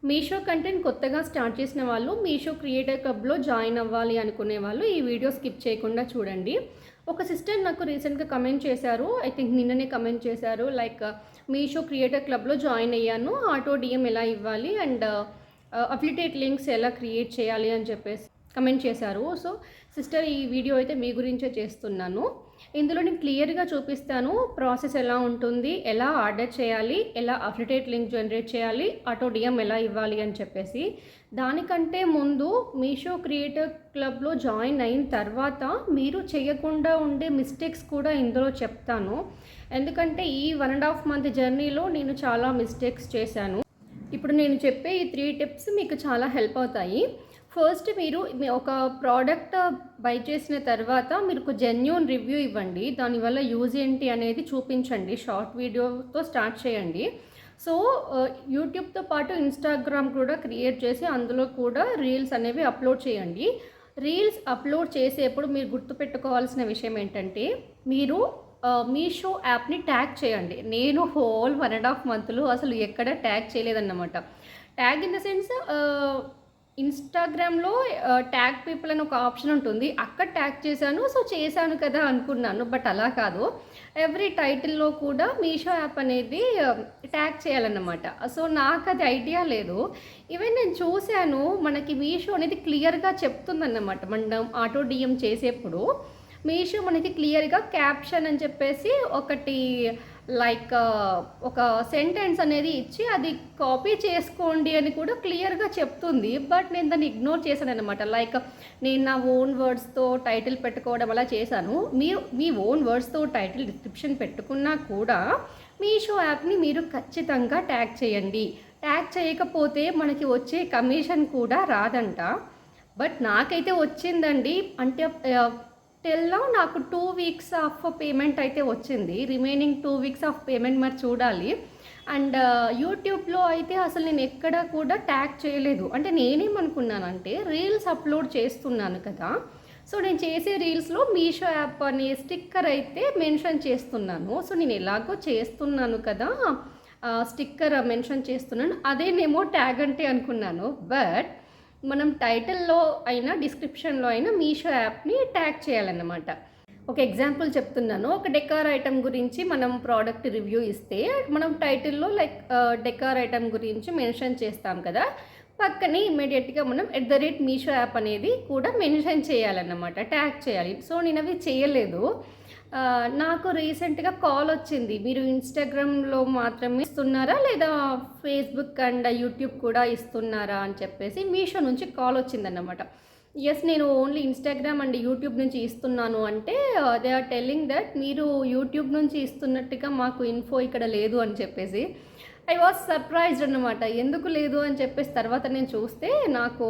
Meesho content కొత్తగా start చేసిన వాళ్ళు మీషో క్రియేటర్ క్లబ్లో జాయిన్ అవ్వాలి అనుకునే వాళ్ళు ఈ వీడియో స్కిప్ చేయకుండా చూడండి. ఒక సిస్టర్ నాకు రీసెంట్గా కమెంట్ చేశారు, ఐ థింక్ నిన్ననే కమెంట్ చేశారు, లైక్ మీషో క్రియేటర్ క్లబ్లో జాయిన్ అయ్యాను, ఆటో డిఎం ఎలా ఇవ్వాలి అండ్ అఫిలియేట్ లింక్స్ ఎలా క్రియేట్ చేయాలి అని చెప్పేసి కమెంట్ చేశారు. సో సిస్టర్, ఈ వీడియో అయితే మీ గురించే చేస్తున్నాను. ఇందులో నేను క్లియర్గా చూపిస్తాను ప్రాసెస్ ఎలా ఉంటుంది, ఎలా ఆర్డర్ చేయాలి, ఎలా అఫిలియేట్ లింక్ జనరేట్ చేయాలి, ఆటో డిఎం ఎలా ఇవ్వాలి అని చెప్పేసి. దానికంటే ముందు మీషో క్రియేటర్ క్లబ్లో జాయిన్ అయిన తర్వాత మీరు చేయకుండా ఉండే మిస్టేక్స్ కూడా ఇందులో చెప్తాను. ఎందుకంటే ఈ 1.5 month జర్నీలో నేను చాలా మిస్టేక్స్ చేశాను. ఇప్పుడు నేను చెప్పే ఈ 3 టిప్స్ మీకు చాలా హెల్ప్ అవుతాయి. ఫస్ట్, మీరు ఒక ప్రోడక్ట్ బై చేసిన తర్వాత మీరు ఒక జెన్యూన్ రివ్యూ ఇవ్వండి. దానివల్ల యూజ్ ఏంటి అనేది చూపించండి. షార్ట్ వీడియోతో స్టార్ట్ చేయండి. సో యూట్యూబ్తో పాటు ఇన్స్టాగ్రామ్ కూడా క్రియేట్ చేసి అందులో కూడా రీల్స్ అనేవి అప్లోడ్ చేయండి. రీల్స్ అప్లోడ్ చేసేప్పుడు మీరు గుర్తుపెట్టుకోవాల్సిన విషయం ఏంటంటే, మీరు మీషో యాప్ని ట్యాగ్ చేయండి. నేను హోల్ 1.5 months అసలు ఎక్కడ ట్యాగ్ చేయలేదన్నమాట. ట్యాగ్ ఇన్ ద సెన్స్, ఇన్స్టాగ్రామ్లో ట్యాగ్ పీపుల్ అని ఒక ఆప్షన్ ఉంటుంది, అక్కడ ట్యాగ్ చేశాను. సో చేశాను కదా అనుకున్నాను, బట్ అలా కాదు. ఎవ్రీ టైటిల్లో కూడా మీషో యాప్ అనేది ట్యాగ్ చేయాలన్నమాట. సో నాకు అది ఐడియా లేదు. ఈవెన్ నేను చూశాను, మనకి మీషో అనేది క్లియర్గా చెప్తుందన్నమాట. మనం ఆటో డిఎం చేసేప్పుడు మీషో మనకి క్లియర్గా క్యాప్షన్ అని చెప్పేసి ఒకటి లైక్ ఒక సెంటెన్స్ అనేది ఇచ్చి అది కాపీ చేసుకోండి అని కూడా క్లియర్గా చెప్తుంది. బట్ నేను దాన్ని ఇగ్నోర్ చేశాను అనమాట. లైక్ నేను నా ఓన్ వర్డ్స్తో టైటిల్ పెట్టుకోవడం అలా చేశాను. మీరు మీ ఓన్ వర్డ్స్తో టైటిల్ డిస్క్రిప్షన్ పెట్టుకున్నా కూడా మీషో యాప్ని మీరు ఖచ్చితంగా ట్యాగ్ చేయండి. ట్యాగ్ చేయకపోతే మనకి వచ్చే కమిషన్ కూడా రాదంట. బట్ నాకైతే వచ్చిందండి. అంటే టిల్లో నాకు 2 weeks ఆఫ్ పేమెంట్ అయితే వచ్చింది. రిమైనింగ్ 2 weeks ఆఫ్ పేమెంట్ మరి చూడాలి. అండ్ యూట్యూబ్లో అయితే అసలు నేను ఎక్కడ కూడా ట్యాగ్ చేయలేదు. అంటే నేనేమనుకున్నానంటే, రీల్స్ అప్లోడ్ చేస్తున్నాను కదా, సో నేను చేసే రీల్స్లో మీషో యాప్ అనే స్టిక్కర్ అయితే మెన్షన్ చేస్తున్నాను. సో నేను ఎలాగో చేస్తున్నాను కదా, స్టిక్కర్ మెన్షన్ చేస్తున్నాను, అదేనేమో ట్యాగ్ అంటే అనుకున్నాను. బట్ మనం టైటిల్లో అయినా డిస్క్రిప్షన్లో అయినా మీషో యాప్ని ట్యాగ్ చేయాలన్నమాట. ఒక ఎగ్జాంపుల్ చెప్తున్నాను. ఒక డెకార్ ఐటమ్ గురించి మనం ప్రోడక్ట్ రివ్యూ ఇస్తే మనం టైటిల్లో లైక్ డెకార్ ఐటమ్ గురించి మెన్షన్ చేస్తాం కదా, పక్కనే ఇమ్మీడియట్గా మనం @మీషో యాప్ అనేది కూడా మెన్షన్ చేయాలన్నమాట, ట్యాగ్ చేయాలి. సో నేను అవి చేయలేదు. నాకు రీసెంట్గా కాల్ వచ్చింది, మీరు ఇన్స్టాగ్రామ్లో మాత్రమే ఇస్తున్నారా లేదా ఫేస్బుక్ అండ్ యూట్యూబ్ కూడా ఇస్తున్నారా అని చెప్పేసి మీషో నుంచి కాల్ వచ్చిందన్నమాట. ఎస్, నేను ఓన్లీ ఇన్స్టాగ్రామ్ అండ్ యూట్యూబ్ నుంచి ఇస్తున్నాను అంటే దే ఆర్ టెల్లింగ్ దట్ మీరు యూట్యూబ్ నుంచి ఇస్తున్నట్టుగా మాకు ఇన్ఫో ఇక్కడ లేదు అని చెప్పేసి. ఐ వాజ్ సర్ప్రైజ్డ్ అన్నమాట. ఎందుకు లేదు అని చెప్పేసి తర్వాత నేను చూస్తే నాకు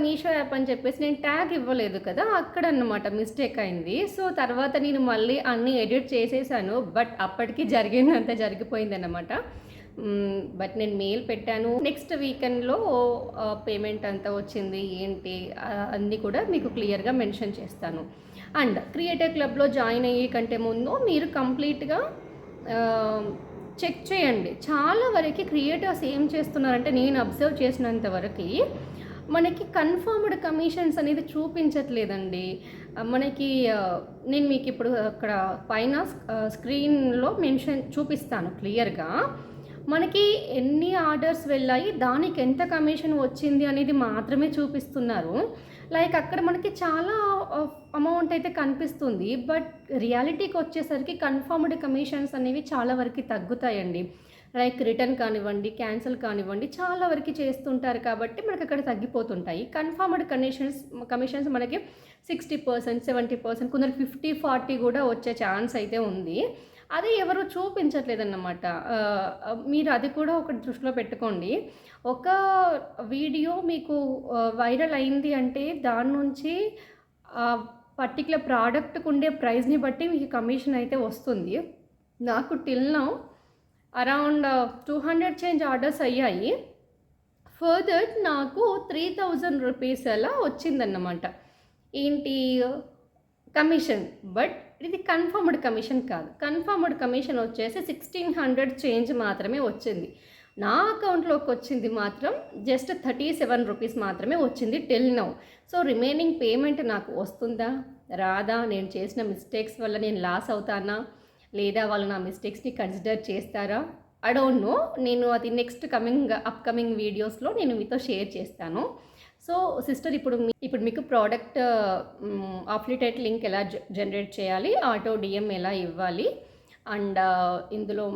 మీషో యాప్ అని చెప్పేసి నేను ట్యాగ్ ఇవ్వలేదు కదా, అక్కడ అన్నమాట మిస్టేక్ అయింది. సో తర్వాత నేను మళ్ళీ అన్నీ ఎడిట్ చేసేసాను. బట్ అప్పటికి జరిగిందంతా జరిగిపోయిందన్నమాట. బట్ నేను మెయిల్ పెట్టాను. నెక్స్ట్ వీకెండ్లో పేమెంట్ అంతా వచ్చింది ఏంటి అన్నీ కూడా మీకు క్లియర్గా మెన్షన్ చేస్తాను. అండ్ క్రియేటర్ క్లబ్లో జాయిన్ అయ్యే కంటే ముందు మీరు కంప్లీట్గా చెక్ చేయండి. చాలా వరకు క్రియేటర్స్ ఏం చేస్తున్నారంటే, నేను అబ్జర్వ్ చేసినంత వరకు మనకి కన్ఫర్మ్డ్ కమిషన్స్ అనేది చూపించట్లేదండి. మనకి నేను మీకు ఇప్పుడు అక్కడ పైన స్క్రీన్లో మెన్షన్ చూపిస్తాను క్లియర్గా. మనకి ఎన్ని ఆర్డర్స్ వెళ్ళాయి, దానికి ఎంత కమిషన్ వచ్చింది అనేది మాత్రమే చూపిస్తున్నారు. లైక్ అక్కడ మనకి చాలా అమౌంట్ అయితే కనిపిస్తుంది. బట్ రియాలిటీకి వచ్చేసరికి కన్ఫర్మ్డ్ కమిషన్స్ అనేవి చాలా వరకు తగ్గుతాయండి. లైక్ రిటర్న్ కానివ్వండి, క్యాన్సిల్ కానివ్వండి, చాలా వరకు చేస్తుంటారు కాబట్టి మనకి అక్కడ తగ్గిపోతుంటాయి. కన్ఫర్మ్డ్ కమిషన్స్ మనకి 60%, 70%, కొందరు 50-40 కూడా వచ్చే ఛాన్స్ అయితే ఉంది. అది ఎవరు చూపించట్లేదన్నమాట. మీరు అది కూడా ఒకటి దృష్టిలో పెట్టుకోండి. ఒక వీడియో మీకు వైరల్ అయింది అంటే దాని నుంచి పర్టికులర్ ప్రోడక్ట్కి ఉండే ప్రైస్ని బట్టి మీకు కమిషన్ అయితే వస్తుంది. నాకు till now around 200 change orders అయ్యాయి. ఫర్దర్ నాకు 3000 రూపీస్ అలా వచ్చిందన్నమాట. ఏంటి కమిషన్. బట్ ఇది కన్ఫర్మ్డ్ కమిషన్ కాదు. కన్ఫర్మ్డ్ కమిషన్ వచ్చేసి 1600 చేంజ్ మాత్రమే వచ్చింది. నా అకౌంట్లోకి వచ్చింది మాత్రం జస్ట్ 37 రూపీస్ మాత్రమే వచ్చింది till now. So remaining payment నాకు వస్తుందా రాదా, నేను చేసిన మిస్టేక్స్ వల్ల నేను లాస్ అవుతానా, లేదా వాళ్ళు నా మిస్టేక్స్ని కన్సిడర్ చేస్తారా, ఐ డోంట్ నో. నేను అది నెక్స్ట్ అప్కమింగ్ వీడియోస్లో నేను మీతో షేర్ చేస్తాను. సో సిస్టర్, ఇప్పుడు మీకు ప్రోడక్ట్ అఫిలియేట్ లింక్ ఎలా జనరేట్ చేయాలి, ఆటో డిఎం ఎలా ఇవ్వాలి, అండ్ ఇందులో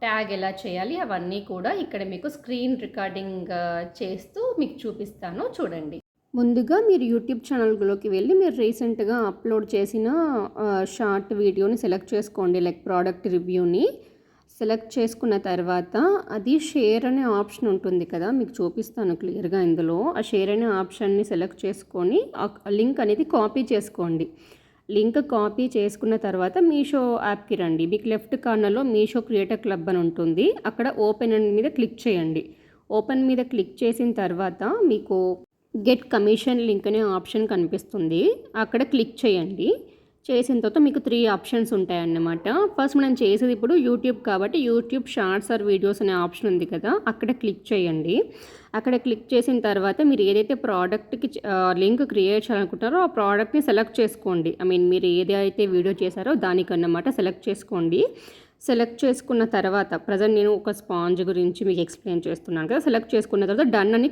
ట్యాగ్ ఎలా చేయాలి, అవన్నీ కూడా ఇక్కడ మీకు స్క్రీన్ రికార్డింగ్ చేస్తూ మీకు చూపిస్తాను, చూడండి. ముందుగా మీరు యూట్యూబ్ ఛానల్లోకి వెళ్ళి మీరు రీసెంట్గా అప్లోడ్ చేసిన షార్ట్ వీడియోని సెలెక్ట్ చేసుకోండి, లైక్ ప్రోడక్ట్ రివ్యూని సెలెక్ట్ చేసుకున్న తర్వాత అది షేర్ అనే ఆప్షన్ ఉంటుంది కదా, మీకు చూపిస్తాను క్లియర్గా. ఇందులో ఆ షేర్ అనే ఆప్షన్ని సెలెక్ట్ చేసుకొని ఆ లింక్ అనేది కాపీ చేసుకోండి. లింక్ కాపీ చేసుకున్న తర్వాత మీషో యాప్కి రండి. మీకు లెఫ్ట్ కార్నర్లో మీషో క్రియేటర్ క్లబ్ అని ఉంటుంది, అక్కడ ఓపెన్ మీద క్లిక్ చేయండి. ఓపెన్ మీద క్లిక్ చేసిన తర్వాత మీకు గెట్ కమిషన్ లింక్ అనే ఆప్షన్ కనిపిస్తుంది, అక్కడ క్లిక్ చేయండి. చేసిన తర్వాత మీకు 3 ఆప్షన్స్ ఉంటాయన్నమాట. ఫస్ట్ మనం చేసేది ఇప్పుడు యూట్యూబ్ కాబట్టి యూట్యూబ్ షార్ట్స్ ఆర్ వీడియోస్ అనే ఆప్షన్ ఉంది కదా, అక్కడ క్లిక్ చేయండి. అక్కడ క్లిక్ చేసిన తర్వాత మీరు ఏదైతే ప్రోడక్ట్కి లింక్ క్రియేట్ చేయాలనుకుంటారో ఆ ప్రోడక్ట్ని సెలెక్ట్ చేసుకోండి. మీరు ఏదైతే వీడియో చేశారో దానికన్నమాట సెలెక్ట్ చేసుకోండి. సెలెక్ట్ చేసుకున్న తర్వాత ప్రజెంట్ నేను ఒక స్పాంజ్ గురించి మీకు ఎక్స్ప్లెయిన్ చేస్తున్నాను కదా, సెలెక్ట్ చేసుకున్న తర్వాత డన్ అని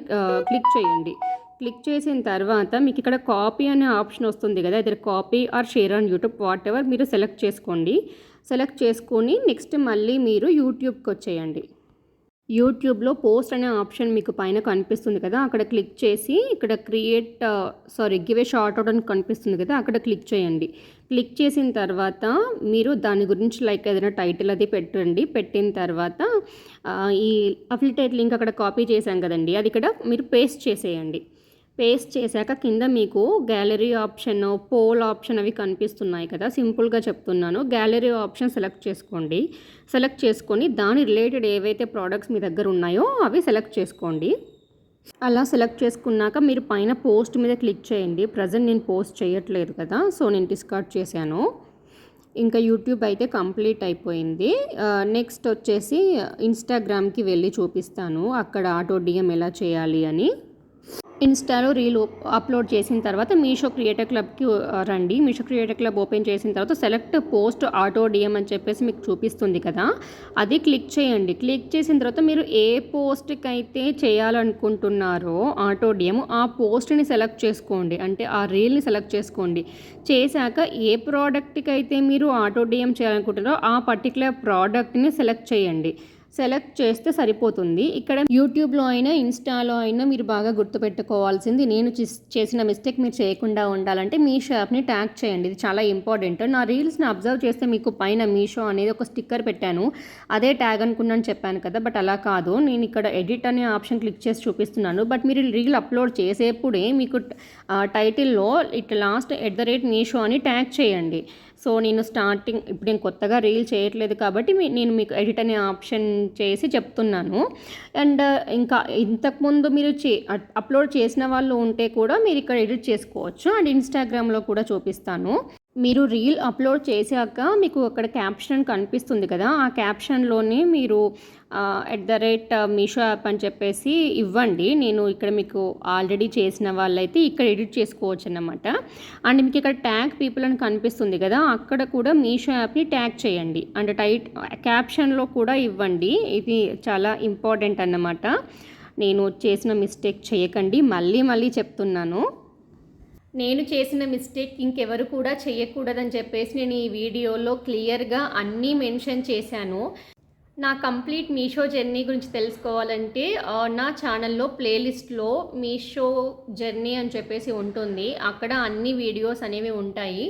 క్లిక్ చేయండి. క్లిక్ చేసిన తర్వాత మీకు ఇక్కడ కాపీ అనే ఆప్షన్ వస్తుంది కదా, ఇది copy or share on YouTube whatever మీరు సెలెక్ట్ చేసుకోండి. సెలెక్ట్ చేసుకొని నెక్స్ట్ మళ్ళీ మీరు యూట్యూబ్కి వచ్చేయండి. యూట్యూబ్లో పోస్ట్ అనే ఆప్షన్ మీకు పైన కనిపిస్తుంది కదా, అక్కడ క్లిక్ చేసి ఇక్కడ గివ్ ఏ షార్ట్ అవుట్ అని కనిపిస్తుంది కదా, అక్కడ క్లిక్ చేయండి. క్లిక్ చేసిన తర్వాత మీరు దాని గురించి లైక్ ఏదైనా టైటిల్ అది పెట్టండి. పెట్టిన తర్వాత ఈ అఫిలియేట్ లింక్ అక్కడ కాపీ చేశాం కదండి, అది ఇక్కడ మీరు పేస్ట్ చేసేయండి. పేస్ట్ చేశాక కింద మీకు గ్యాలరీ ఆప్షన్, పోల్ ఆప్షన్ అవి కనిపిస్తున్నాయి కదా, సింపుల్గా చెప్తున్నాను. గ్యాలరీ ఆప్షన్ సెలెక్ట్ చేసుకోండి. సెలెక్ట్ చేసుకొని దాని రిలేటెడ్ ఏవైతే ప్రోడక్ట్స్ మీ దగ్గర ఉన్నాయో అవి సెలెక్ట్ చేసుకోండి. అలా సెలెక్ట్ చేసుకున్నాక మీరు పైన పోస్ట్ మీద క్లిక్ చేయండి. ప్రజెంట్ నేను పోస్ట్ చేయట్లేదు కదా, సో నేను డిస్కార్డ్ చేశాను. ఇంకా యూట్యూబ్ అయితే కంప్లీట్ అయిపోయింది. నెక్స్ట్ వచ్చేసి ఇన్స్టాగ్రామ్కి వెళ్ళి చూపిస్తాను, అక్కడ ఆటో డిఎం ఎలా చేయాలి అని. ఇన్స్టాలో రీల్ అప్లోడ్ చేసిన తర్వాత మీషో క్రియేటర్ క్లబ్కి రండి. మీషో క్రియేటర్ క్లబ్ ఓపెన్ చేసిన తర్వాత సెలెక్ట్ పోస్ట్ ఆటో డిఎం అని చెప్పేసి మీకు చూపిస్తుంది కదా, అది క్లిక్ చేయండి. క్లిక్ చేసిన తర్వాత మీరు ఏ పోస్ట్కి అయితే చేయాలనుకుంటున్నారో ఆటో డిఎం, ఆ పోస్ట్ని సెలెక్ట్ చేసుకోండి, అంటే ఆ రీల్ని సెలెక్ట్ చేసుకోండి. చేశాక ఏ ప్రోడక్ట్కి అయితే మీరు ఆటో డిఎం చేయాలనుకుంటున్నారో ఆ పర్టికులర్ ప్రోడక్ట్ని సెలెక్ట్ చేయండి. సెలెక్ట్ చేస్తే సరిపోతుంది. ఇక్కడ యూట్యూబ్లో అయినా ఇన్స్టాలో అయినా మీరు బాగా గుర్తుపెట్టుకోవాల్సింది, నేను చేసిన మిస్టేక్ మీరు చేయకుండా ఉండాలంటే మీషో యాప్ని ట్యాగ్ చేయండి, ఇది చాలా ఇంపార్టెంట్. నా రీల్స్ని అబ్జర్వ్ చేస్తే మీకు పైన మీషో అనేది ఒక స్టిక్కర్ పెట్టాను, అదే ట్యాగ్ అనుకున్నాను చెప్పాను కదా, బట్ అలా కాదు. నేను ఇక్కడ ఎడిట్ అనే ఆప్షన్ క్లిక్ చేసి చూపిస్తున్నాను, బట్ మీరు రీల్ అప్లోడ్ చేసేప్పుడే మీకు టైటిల్లో ఇట్లా లాస్ట్ @మీషో అని ట్యాగ్ చేయండి. సో ఇప్పుడు నేను కొత్తగా రీల్ చేయట్లేదు కాబట్టి నేను మీకు ఎడిట్ అనే ఆప్షన్ చేసి చెప్తున్నాను. అండ్ ఇంకా ఇంతకుముందు మీరు అప్లోడ్ చేసిన వాళ్ళు ఉంటే కూడా మీరు ఇక్కడ ఎడిట్ చేసుకోవచ్చు. అండ్ ఇన్స్టాగ్రామ్లో కూడా చూపిస్తాను. మీరు రీల్ అప్లోడ్ చేశాక మీకు అక్కడ క్యాప్షన్ కనిపిస్తుంది కదా, ఆ క్యాప్షన్లోనే మీరు @మీషో యాప్ అని చెప్పేసి ఇవ్వండి. నేను ఇక్కడ మీకు ఆల్రెడీ చేసిన వాళ్ళైతే ఇక్కడ ఎడిట్ చేసుకోవచ్చు అన్నమాట. అండ్ మీకు ఇక్కడ ట్యాగ్ పీపుల్ అని కనిపిస్తుంది కదా, అక్కడ కూడా మీషో యాప్ని ట్యాగ్ చేయండి. అండ్ క్యాప్షన్లో కూడా ఇవ్వండి, ఇది చాలా ఇంపార్టెంట్ అన్నమాట. నేను చేసిన మిస్టేక్ చేయకండి, మళ్ళీ చెప్తున్నాను. నేను చేసిన మిస్టేక్ ఇంకెవరు కూడా చేయకూడదని చెప్పేసి నేను ఈ వీడియోలో క్లియర్గా అన్నీ మెన్షన్ చేశాను. నా కంప్లీట్ మీషో జర్నీ గురించి తెలుసుకోవాలంటే నా ఛానల్లో ప్లేలిస్ట్లో మీషో జర్నీ అని చెప్పేసి ఉంటుంది, అక్కడ అన్ని వీడియోస్ అనేవి ఉంటాయి.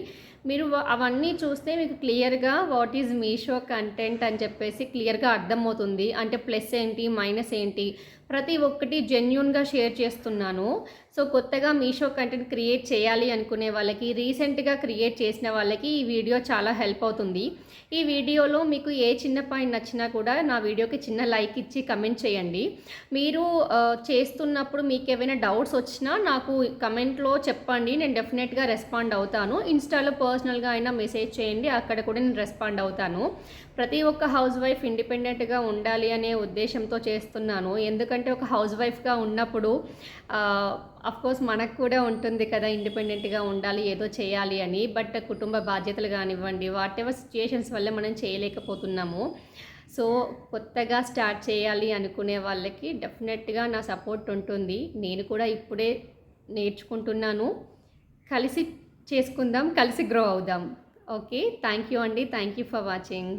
మీరు అవన్నీ చూస్తే మీకు క్లియర్గా వాట్ ఈజ్ మీషో కంటెంట్ అని చెప్పేసి క్లియర్గా అర్థమవుతుంది. అంటే ప్లస్ ఏంటి, మైనస్ ఏంటి, ప్రతి ఒక్కటి జెన్యూన్గా షేర్ చేస్తున్నాను. సో కొత్తగా మీషో కంటెంట్ క్రియేట్ చేయాలి అనుకునే వాళ్ళకి, రీసెంట్గా క్రియేట్ చేసిన వాళ్ళకి ఈ వీడియో చాలా హెల్ప్ అవుతుంది. ఈ వీడియోలో మీకు ఏ చిన్న పాయింట్ నచ్చినా కూడా నా వీడియోకి చిన్న లైక్ ఇచ్చి కమెంట్ చేయండి. మీరు చేస్తున్నప్పుడు మీకు ఏమైనా డౌట్స్ వచ్చినా నాకు కమెంట్లో చెప్పండి, నేను డెఫినెట్గా రెస్పాండ్ అవుతాను. ఇన్స్టాలో పర్సనల్గా అయినా మెసేజ్ చేయండి, అక్కడ కూడా నేను రెస్పాండ్ అవుతాను. ప్రతి ఒక్క హౌస్ వైఫ్ ఇండిపెండెంట్గా ఉండాలి అనే ఉద్దేశంతో చేస్తున్నాను. ఎందుకంటే ఒక హౌస్ వైఫ్గా ఉన్నప్పుడు కోర్స్ మనకు కూడా ఉంటుంది కదా, ఇండిపెండెంట్గా ఉండాలి, ఏదో చేయాలి అని. బట్ కుటుంబ బాధ్యతలు కానివ్వండి, వాట్ ఎవర్ సిచ్యుయేషన్స్ వల్ల మనం చేయలేకపోతున్నాము. సో కొత్తగా స్టార్ట్ చేయాలి అనుకునే వాళ్ళకి డెఫినెట్గా నా సపోర్ట్ ఉంటుంది. నేను కూడా ఇప్పుడే నేర్చుకుంటున్నాను. కలిసి చేసుకుందాం, కలిసి గ్రో అవుదాం. ఓకే, థ్యాంక్ యూ అండి. Thank you for watching.